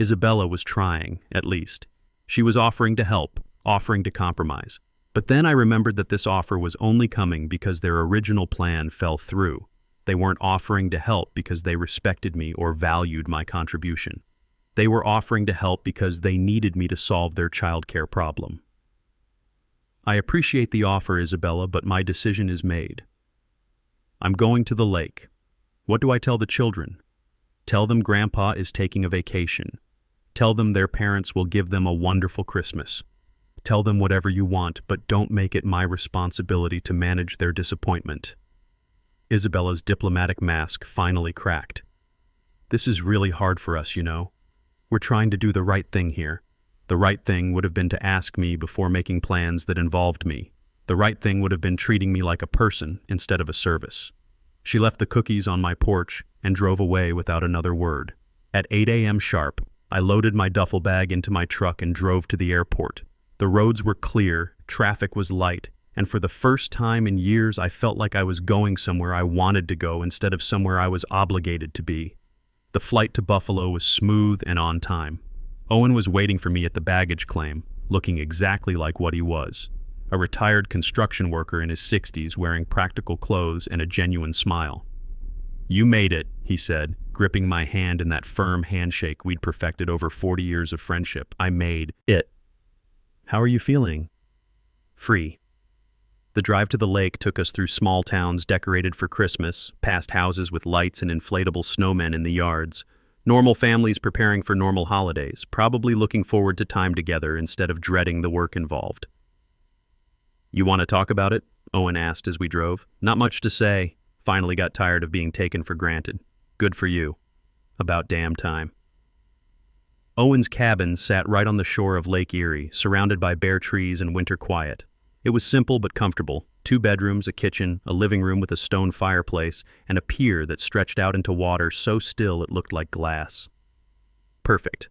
Isabella was trying, at least. She was offering to help, offering to compromise. But then I remembered that this offer was only coming because their original plan fell through. They weren't offering to help because they respected me or valued my contribution. They were offering to help because they needed me to solve their childcare problem. I appreciate the offer, Isabella, but my decision is made. I'm going to the lake. What do I tell the children? Tell them Grandpa is taking a vacation. Tell them their parents will give them a wonderful Christmas. Tell them whatever you want, but don't make it my responsibility to manage their disappointment. Isabella's diplomatic mask finally cracked. This is really hard for us, you know. We're trying to do the right thing here. The right thing would have been to ask me before making plans that involved me. The right thing would have been treating me like a person instead of a service. She left the cookies on my porch and drove away without another word. At 8 a.m. sharp, I loaded my duffel bag into my truck and drove to the airport. The roads were clear, traffic was light, and for the first time in years I felt like I was going somewhere I wanted to go instead of somewhere I was obligated to be. The flight to Buffalo was smooth and on time. Owen was waiting for me at the baggage claim, looking exactly like what he was. A retired construction worker in his 60s wearing practical clothes and a genuine smile. "You made it," he said, gripping my hand in that firm handshake we'd perfected over 40 years of friendship. "I made it. How are you feeling?" "Free." The drive to the lake took us through small towns decorated for Christmas, past houses with lights and inflatable snowmen in the yards. Normal families preparing for normal holidays, probably looking forward to time together instead of dreading the work involved. "You want to talk about it?" Owen asked as we drove. "Not much to say. Finally got tired of being taken for granted. Good for you. About damn time." Owen's cabin sat right on the shore of Lake Erie, surrounded by bare trees and winter quiet. It was simple but comfortable. 2 bedrooms, a kitchen, a living room with a stone fireplace, and a pier that stretched out into water so still it looked like glass. Perfect.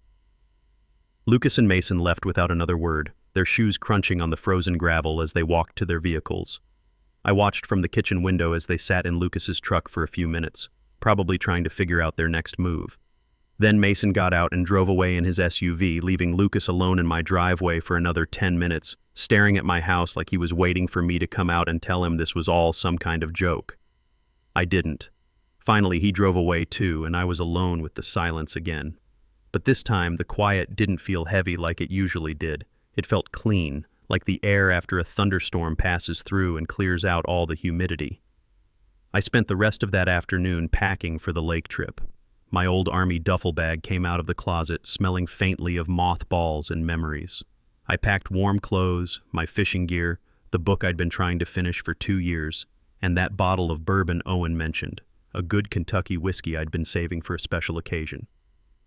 Lucas and Mason left without another word, their shoes crunching on the frozen gravel as they walked to their vehicles. I watched from the kitchen window as they sat in Lucas's truck for a few minutes, probably trying to figure out their next move. Then Mason got out and drove away in his SUV, leaving Lucas alone in my driveway for another 10 minutes, staring at my house like he was waiting for me to come out and tell him this was all some kind of joke. I didn't. Finally, he drove away too, and I was alone with the silence again. But this time, the quiet didn't feel heavy like it usually did. It felt clean, like the air after a thunderstorm passes through and clears out all the humidity. I spent the rest of that afternoon packing for the lake trip. My old army duffel bag came out of the closet, smelling faintly of mothballs and memories. I packed warm clothes, my fishing gear, the book I'd been trying to finish for 2 years, and that bottle of bourbon Owen mentioned, a good Kentucky whiskey I'd been saving for a special occasion.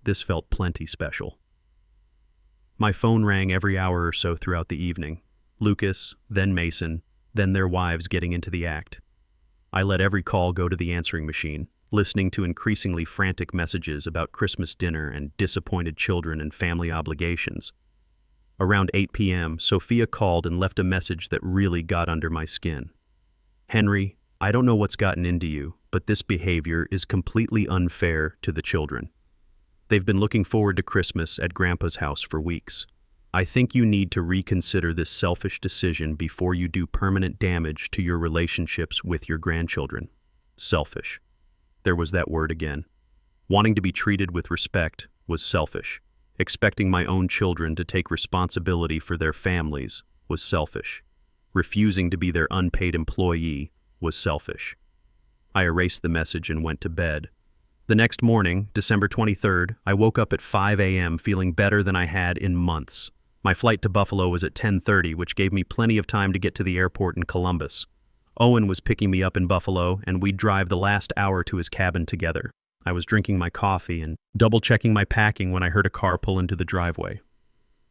This felt plenty special. My phone rang every hour or so throughout the evening. Lucas, then Mason, then their wives getting into the act. I let every call go to the answering machine, listening to increasingly frantic messages about Christmas dinner and disappointed children and family obligations. Around 8 p.m., Sophia called and left a message that really got under my skin. "Henry, I don't know what's gotten into you, but this behavior is completely unfair to the children. They've been looking forward to Christmas at Grandpa's house for weeks. I think you need to reconsider this selfish decision before you do permanent damage to your relationships with your grandchildren." Selfish. There was that word again. Wanting to be treated with respect was selfish. Expecting my own children to take responsibility for their families was selfish. Refusing to be their unpaid employee was selfish. I erased the message and went to bed. The next morning, December 23rd, I woke up at 5 a.m. feeling better than I had in months. My flight to Buffalo was at 10:30, which gave me plenty of time to get to the airport in Columbus. Owen was picking me up in Buffalo, and we'd drive the last hour to his cabin together. I was drinking my coffee and double-checking my packing when I heard a car pull into the driveway.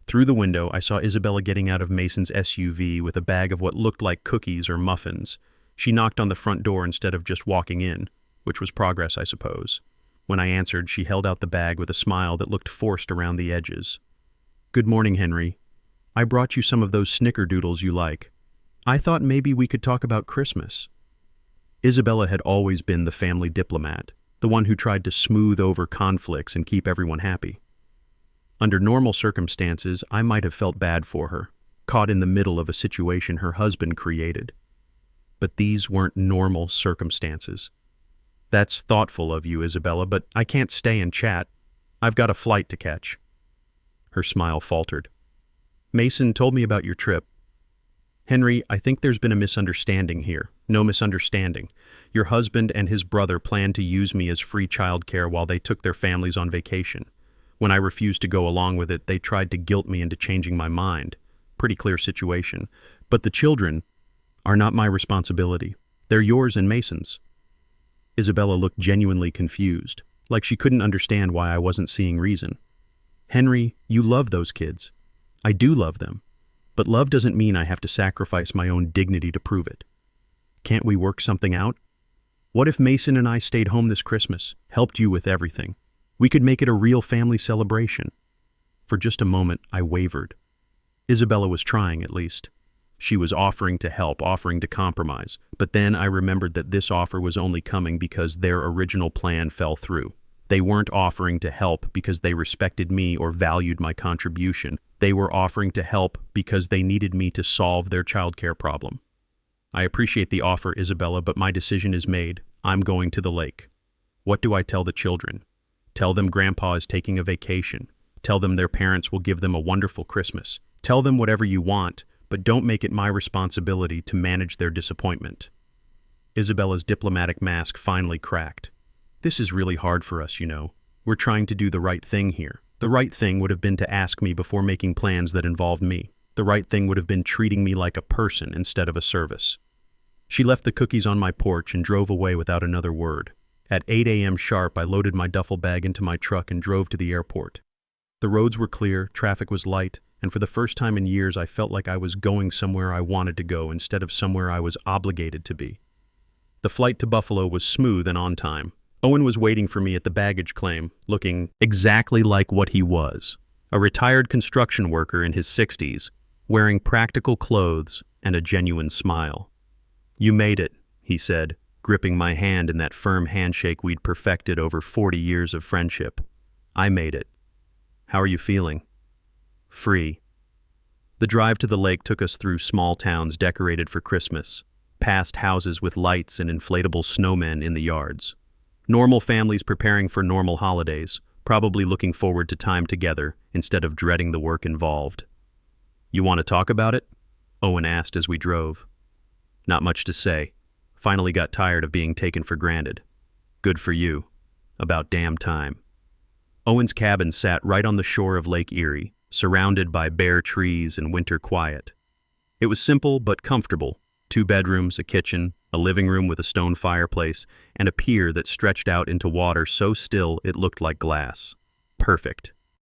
Through the window, I saw Isabella getting out of Mason's SUV with a bag of what looked like cookies or muffins. She knocked on the front door instead of just walking in, which was progress, I suppose. When I answered, she held out the bag with a smile that looked forced around the edges. "Good morning, Henry. I brought you some of those snickerdoodles you like. I thought maybe we could talk about Christmas." Isabella had always been the family diplomat, the one who tried to smooth over conflicts and keep everyone happy. Under normal circumstances, I might have felt bad for her, caught in the middle of a situation her husband created. But these weren't normal circumstances. "That's thoughtful of you, Isabella, but I can't stay and chat. I've got a flight to catch." Her smile faltered. "Mason told me about your trip. Henry, I think there's been a misunderstanding here." "No misunderstanding. Your husband and his brother planned to use me as free childcare while they took their families on vacation. When I refused to go along with it, they tried to guilt me into changing my mind. Pretty clear situation. But the children are not my responsibility. They're yours and Mason's." Isabella looked genuinely confused, like she couldn't understand why I wasn't seeing reason. "Henry, you love those kids. I do love them. But love doesn't mean I have to sacrifice my own dignity to prove it. Can't we work something out? What if Mason and I stayed home this Christmas, helped you with everything? We could make it a real family celebration." For just a moment, I wavered. Isabella was trying, at least. She was offering to help, offering to compromise. But then I remembered that this offer was only coming because their original plan fell through. They weren't offering to help because they respected me or valued my contribution. They were offering to help because they needed me to solve their childcare problem. "I appreciate the offer, Isabella, but my decision is made. I'm going to the lake." What do I tell the children? Tell them Grandpa is taking a vacation. Tell them their parents will give them a wonderful Christmas. Tell them whatever you want, but don't make it my responsibility to manage their disappointment. Isabella's diplomatic mask finally cracked. "This is really hard for us, you know. We're trying to do the right thing here. The right thing would have been to ask me before making plans that involved me. The right thing would have been treating me like a person instead of a service." She left the cookies on my porch and drove away without another word. At 8 a.m. sharp, I loaded my duffel bag into my truck and drove to the airport. The roads were clear, traffic was light, and for the first time in years I felt like I was going somewhere I wanted to go instead of somewhere I was obligated to be. The flight to Buffalo was smooth and on time. Owen was waiting for me at the baggage claim, looking exactly like what he was, a retired construction worker in his 60s, wearing practical clothes and a genuine smile. "You made it," he said, gripping my hand in that firm handshake we'd perfected over 40 years of friendship. "I made it. How are you feeling?" "Free." The drive to the lake took us through small towns decorated for Christmas, past houses with lights and inflatable snowmen in the yards. Normal families preparing for normal holidays, probably looking forward to time together instead of dreading the work involved. "You want to talk about it?" Owen asked as we drove. "Not much to say. Finally got tired of being taken for granted." "Good for you. About damn time." Owen's cabin sat right on the shore of Lake Erie, surrounded by bare trees and winter quiet. It was simple but comfortable. 2 bedrooms, a kitchen, a living room with a stone fireplace, and a pier that stretched out into water so still it looked like glass. Perfect.